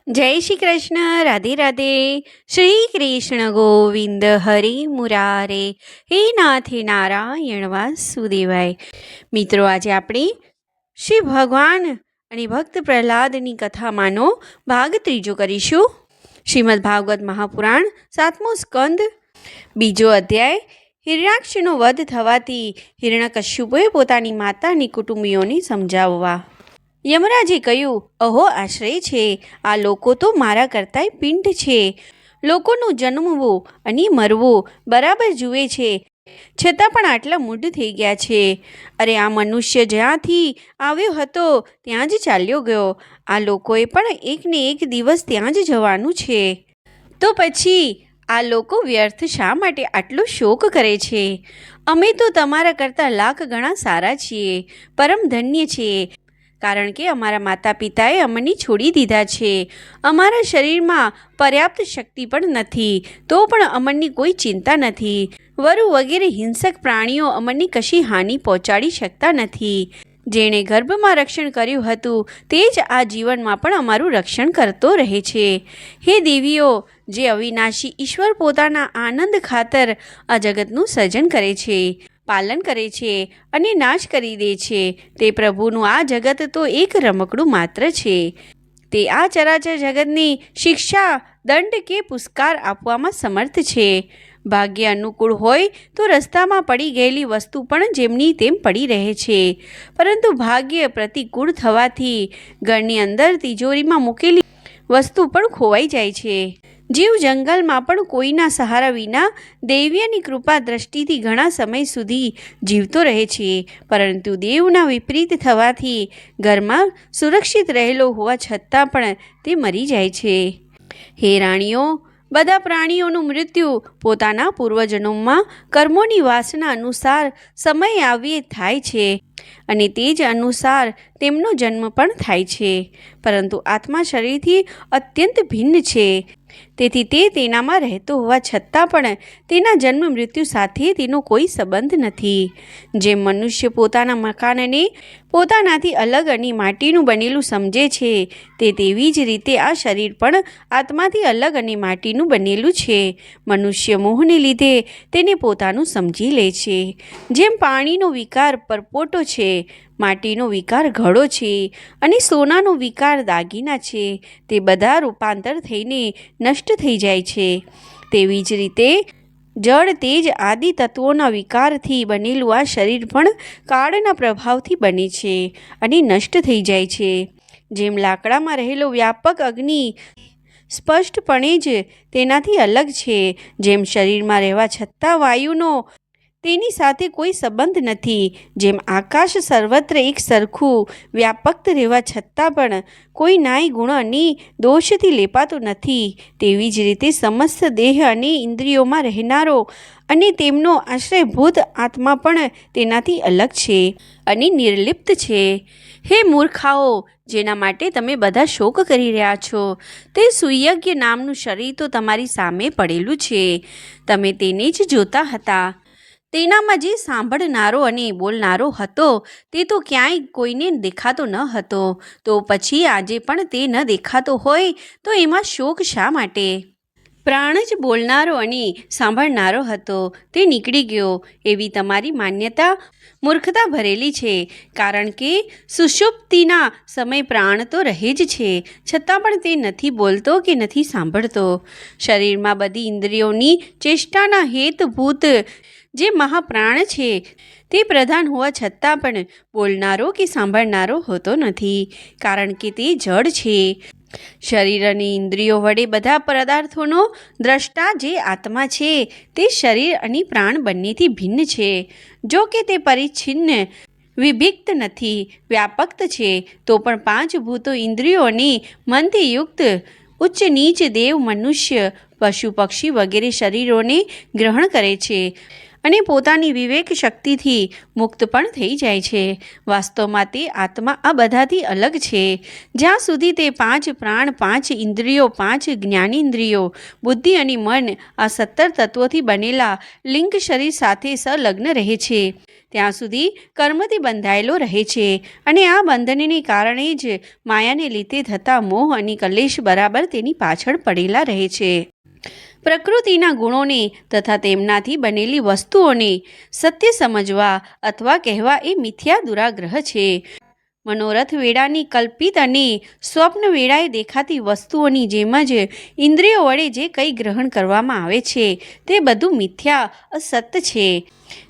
જય શ્રી કૃષ્ણ. રાધે રાધે. શ્રી કૃષ્ણ ગોવિંદ હરિ મુરારે, હે નાથે નારાયણ વાસુદેવાય. મિત્રો, આજે આપણે શ્રી ભગવાન અને ભક્ત પ્રહલાદની કથામાંનો ભાગ ત્રીજો કરીશું. શ્રીમદ ભાગવત મહાપુરાણ 7મો સ્કંદ, બીજો અધ્યાય. હિરણ્યાક્ષનો વધ થવાથી હિરણ્યકશ્યપુએ પોતાની માતા અને કુટુંબીઓને સમજાવવા યમરાજે કહ્યું, અહો, આશ્રય છે. આ લોકો તો મારા કરતાંય પિંડ છે. લોકોનું જન્મવું અને મરવું બરાબર જુએ છે, છતાં પણ આટલા મૂઢ થઈ ગયા છે. અરે, આ મનુષ્ય જ્યાંથી આવ્યો હતો ત્યાં જ ચાલ્યો ગયો. આ લોકોએ પણ એકને એક દિવસ ત્યાં જ જવાનું છે. તો પછી આ લોકો વ્યર્થ શા માટે આટલો શોક કરે છે? અમે તો તમારા કરતાં લાખ ગણા સારા છીએ, પરમ ધન્ય છીએ, કારણ કે અમારા માતા પિતાએ અમને છોડી દીધા છે. અમારા શરીરમાં પર્યાપ્ત શક્તિ પણ નથી, તો પણ અમને કોઈ ચિંતા નથી. વરુ વગેરે હિંસક પ્રાણીઓ અમને કશી હાનિ પહોંચાડી શકતા નથી. જેણે ગર્ભમાં રક્ષણ કર્યું હતું તે જ આ જીવનમાં પણ અમારું રક્ષણ કરતો રહે છે. હે દેવીઓ, જે અવિનાશી ઈશ્વર પોતાના આનંદ ખાતર આ જગતનું સર્જન કરે છે, પાલન કરે છે અને નાશ કરી દે છે, તે પ્રભુનું આ જગત તો એક રમકડું માત્ર છે. તે આ ચરાચર જગતને શિક્ષા, દંડ કે પુરસ્કાર આપવામાં સમર્થ છે. ભાગ્ય અનુકૂળ હોય તો રસ્તામાં પડી ગયેલી વસ્તુ પણ જેમની તેમ પડી રહે છે, પરંતુ ભાગ્ય પ્રતિકૂળ થવાથી ઘરની અંદર તિજોરીમાં મૂકેલી વસ્તુ પણ ખોવાઈ જાય છે. જીવ જંગલમાં પણ કોઈના સહારા વિના દૈવ્યની કૃપા દ્રષ્ટિથી ઘણા સમય સુધી જીવતો રહે છે, પરંતુ દેવના વિપરીત થવાથી ઘરમાં સુરક્ષિત રહેલો હોવા છતાં પણ તે મરી જાય છે. હે રાણીઓ, બધા પ્રાણીઓનું મૃત્યુ પોતાના પૂર્વજન્મમાં કર્મોની વાસના અનુસાર સમય આવ્યે થાય છે, અને તે જ અનુસાર તેમનો જન્મ પણ થાય છે. પરંતુ આત્મા શરીરથી અત્યંત ભિન્ન છે, તેથી તે તેનામાં રહેતો હોવા છતાં પણ તેના જન્મ મૃત્યુ સાથે તેનો કોઈ સંબંધ નથી. જેમ મનુષ્ય પોતાના મકાનને પોતાનાથી અલગ અને માટીનું બનેલું સમજે છે, તે તેવી જ રીતે આ શરીર પણ આત્માથી અલગ અને માટીનું બનેલું છે. મનુષ્ય મોહને લીધે તેને પોતાનું સમજી લે છે. જેમ પાણીનો વિકાર પરપોટો છે, માટીનો વિકાર ઘડો છે અને સોનાનો વિકાર દાગીના છે, તે બધા રૂપાંતર થઈને નષ્ટ થઈ જાય છે. તેવી જ રીતે જળ, તેજ આદિ તત્વોના વિકારથી બનેલું આ શરીર પણ કાળના પ્રભાવથી બને છે અને નષ્ટ થઈ જાય છે. જેમ લાકડામાં રહેલો વ્યાપક અગ્નિ સ્પષ્ટપણે જ તેનાથી અલગ છે, જેમ શરીરમાં રહેવા છતાં વાયુનો તેની સાથે કોઈ સંબંધ નથી, જેમ આકાશ સર્વત્ર એક સરખું વ્યાપક રહેવા છતાં પણ કોઈ નાય ગુણ અને દોષથી લેપાતો નથી, તેવી જ રીતે સમસ્ત દેહ અને ઇન્દ્રિયોમાં રહેનારો અને તેમનો આશ્રયભૂત આત્મા પણ તેનાથી અલગ છે અને નિર્લિપ્ત છે. હે મૂર્ખાઓ, જેના માટે તમે બધા શોક કરી રહ્યા છો, તે સુયજ્ઞ નામનું શરીર તો તમારી સામે પડેલું છે. તમે તેને જ જોતા હતા. તેનામાં જે સાંભળનારો અને બોલનારો હતો તે તો ક્યાંય કોઈને દેખાતો ન હતો. તો પછી આજે પણ તે ન દેખાતો હોય તો એમાં શોક શા માટે? પ્રાણ જ બોલનારો અને સાંભળનારો હતો, તે નીકળી ગયો એવી તમારી માન્યતા મૂર્ખતા ભરેલી છે, કારણ કે સુષુપ્તિના સમય પ્રાણ તો રહે જ છે, છતાં પણ તે નથી બોલતો કે નથી સાંભળતો. શરીરમાં બધી ઇન્દ્રિયોની ચેષ્ટાના હેતભૂત જે મહાપ્રાણ છે તે પ્રધાન હોવા છતાં પણ બોલનારો કે સાંભળનારો હોતો નથી, કારણ કે તે જડ છે. શરીર અને ઇન્દ્રિયો વડે બધા પદાર્થોનો દ્રષ્ટા જે આત્મા છે તે શરીર અને પ્રાણ બંનેથી ભિન્ન છે. જો કે તે પરિચ્છિન્ન વિભક્ત નથી, વ્યાપક છે, તો પણ 5 ભૂતો, ઇન્દ્રિયો અને મનથી યુક્ત ઉચ્ચ નીચ દેવ, મનુષ્ય, પશુ, પક્ષી વગેરે શરીરોને ગ્રહણ કરે છે અને પોતાની વિવેક શક્તિથી મુક્ત પણ થઈ જાય છે. વાસ્તવમાં તે આત્મા આ બધાથી અલગ છે. જ્યાં સુધી તે 5 પ્રાણ, 5 ઇન્દ્રિયો, 5 જ્ઞાનેન્દ્રિયો, બુદ્ધિ અને મન આ 17 તત્વોથી બનેલા લિંગ શરીર સાથે સંલગ્ન રહે છે, ત્યાં સુધી કર્મથી બંધાયેલો રહે છે અને આ બંધનને કારણે જ માયાને લીધે થતા મોહ અને કલેશ બરાબર તેની પાછળ પડેલા રહે છે. પ્રકૃતિના ગુણોને તથા તેમનાથી બનેલી વસ્તુઓને સત્ય સમજવા અથવા કહેવા એ મિથ્યા દુરાગ્રહ છે. મનોરથ વેળાની કલ્પિત અને સ્વપ્ન વેળાએ દેખાતી વસ્તુઓની જેમ જ ઇન્દ્રિયો વડે જે કંઈ ગ્રહણ કરવામાં આવે છે તે બધું મિથ્યા અસત્ય છે.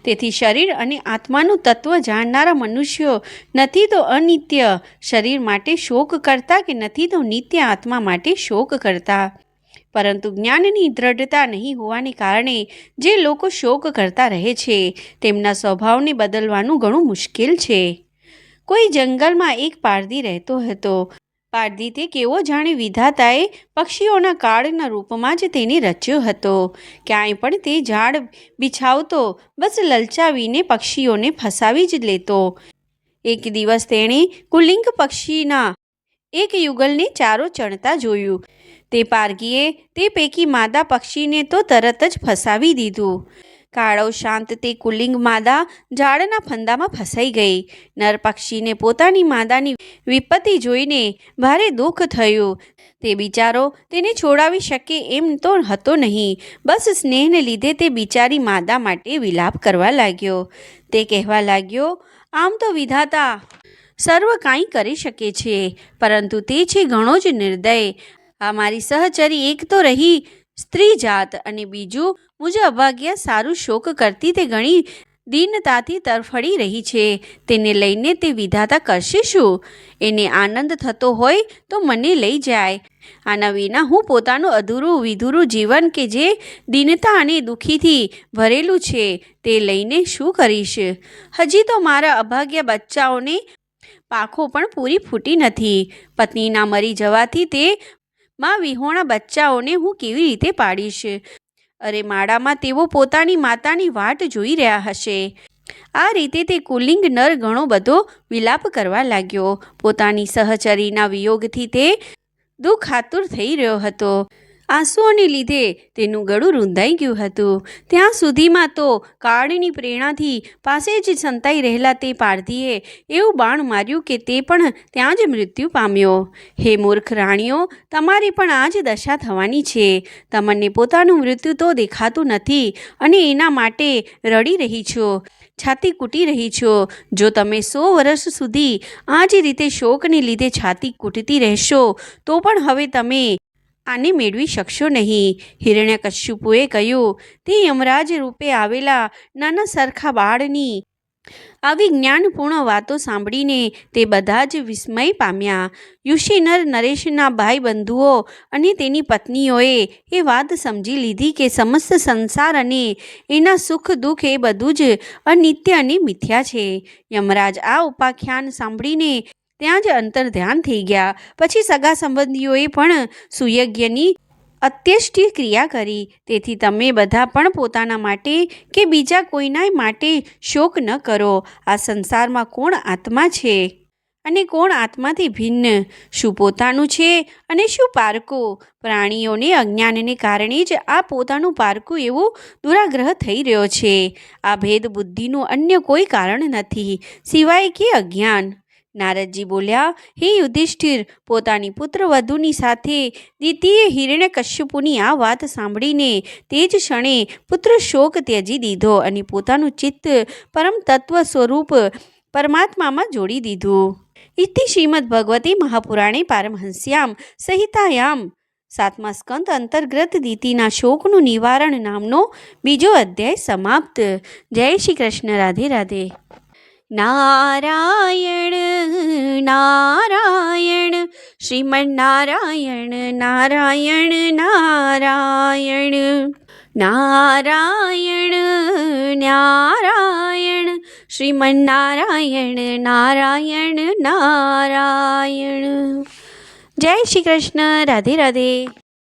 તેથી શરીર અને આત્માનું તત્વ જાણનારા મનુષ્યો નથી તો અનિત્ય શરીર માટે શોક કરતા કે નથી તો નિત્ય આત્મા માટે શોક કરતા. પરંતુ જ્ઞાનની દ્રઢતા નહીં હોવાને કારણે જે લોકો શોક કરતા રહે છે તેમના સ્વભાવને બદલવાનું ઘણું મુશ્કેલ છે. કોઈ જંગલમાં એક પારધી રહેતો હતો. પારધી તે કેવો જાણે વિધાતાએ પક્ષીઓના કાળના રૂપમાં જ તેને રચ્યો હતો. ક્યાંય પણ તે ઝાડ બિછાવતો બસ લલચાવીને પક્ષીઓને ફસાવી જ લેતો. એક દિવસ તેણે કુલિંગ પક્ષીના એક યુગલને ચારો ચણતા જોયું. તે પારગીએ તે પૈકી માદા પક્ષીને તો તરત જ ફસાવી દીધું. કાળવ શાંત તે કુલિંગ માદા ઝાડના ફંદામાં ફસાઈ ગઈ. નર પક્ષીને પોતાની માદાની વિપત્તિ જોઈને ભારે દુઃખ થયું. તે બિચારો તેને છોડાવી શકે એમ તો હતો નહીં. બસ સ્નેહને લીધે તે બિચારી માદા માટે વિલાપ કરવા લાગ્યો. તે કહેવા લાગ્યો, આમ તો વિધાતા સર્વ કાંઈ કરી શકે છે, પરંતુ તે છે ઘણો જ નિર્દય. આ મારી સહચરી એક તો રહી સ્ત્રી જાત અને બીજું મુજ અભાગ્ય સારું શોક કરતી તે ઘણી દીનતાથી તરફડી રહી છે. તેને લઈને તે વિધાતા કરશે શું? એને આનંદ થતો હોય તો મને લઈ જાય. આના વિના હું પોતાનું અધૂરું વિધુરું જીવન કે જે દીનતા અને દુઃખીથી ભરેલું છે તે લઈને શું કરીશ? હજી તો મારા અભાગ્ય બચ્ચાઓને પાંખો પણ પૂરી ફૂટી નથી. પત્નીના મરી જવાથી તે માં વિહોણા બચ્ચાઓને હું કેવી રીતે પાડીશ? અરે માળામાં તેઓ પોતાની માતાની વાટ જોઈ રહ્યા હશે. આ રીતે તે કુલિંગ નર ઘણો બધો વિલાપ કરવા લાગ્યો. પોતાની સહચરીના વિયોગથી તે દુઃખાતુર થઈ રહ્યો હતો. આંસુઓને લીધે તેનું ગળું રૂંધાઈ ગયું હતું. ત્યાં સુધીમાં તો કાળની પ્રેરણાથી પાસે જ સંતાઈ રહેલા તે પારધીએ એવું બાણ માર્યું કે તે પણ ત્યાં જ મૃત્યુ પામ્યો. હે મૂર્ખ રાણીઓ, તમારી પણ આ જ દશા થવાની છે. તમને પોતાનું મૃત્યુ તો દેખાતું નથી અને એના માટે રડી રહી છો, છાતી કૂટી રહી છો. જો તમે 100 વર્ષ સુધી આ જ રીતે શોકને લીધે છાતી કૂટતી રહેશો તો પણ હવે તમે આને મેળવી શકશો નહીં. હિરણ્યકશ્યપુએ કહ્યું, તે યમરાજ રૂપે આવેલા નાના સરખા બાળની આવી જ્ઞાનપૂર્ણ વાતો સાંભળીને તે બધા જ વિસ્મય પામ્યા. યુષિનર નરેશના ભાઈ બંધુઓ અને તેની પત્નીઓએ એ વાત સમજી લીધી કે સમસ્ત સંસાર અને એના સુખ દુઃખ એ બધું જ અનિત્ય અને મિથ્યા છે. યમરાજ આ ઉપાખ્યાન સાંભળીને ત્યાં જ અંતર ધ્યાન થઈ ગયા. પછી સગા સંબંધીઓએ પણ સુયજ્ઞની અત્યેષ્ટિ ક્રિયા કરી. તેથી તમે બધા પણ પોતાના માટે કે બીજા કોઈના માટે શોક ન કરો. આ સંસારમાં કોણ આત્મા છે અને કોણ આત્માથી ભિન્ન? શું પોતાનું છે અને શું પારકું? પ્રાણીઓને અજ્ઞાનને કારણે જ આ પોતાનું પારકું એવું દુરાગ્રહ થઈ રહ્યો છે. આ ભેદ બુદ્ધિનું અન્ય કોઈ કારણ નથી સિવાય કે અજ્ઞાન. નારદજી બોલ્યા, હે યુધિષ્ઠિર, પોતાની પુત્રવધૂની સાથે દ્વિતીય હિરણ્યકશ્યપુની આ વાત સાંભળીને તે જ ક્ષણે પુત્ર શોક ત્યજી દીધો અને પોતાનું ચિત્ત પરમ તત્વ સ્વરૂપ પરમાત્મામાં જોડી દીધું. ઇતિ શ્રીમદ ભગવતે મહાપુરાણે પારમહંસ્યામ સંહિતાયામ 7મા સ્કંદ અંતર્ગત દિતિના શોકનું નિવારણ નામનો બીજો અધ્યાય સમાપ્ત. જય શ્રી કૃષ્ણ. રાધે રાધે. નારાયણ નારાયણ શ્રીમન નારાયણ નારાયણ નારાયણ નારાયણ નારાયણ શ્રીમન નારાયણ નારાયણ નારાયણ. જય શ્રી કૃષ્ણ. રાધે રાધે.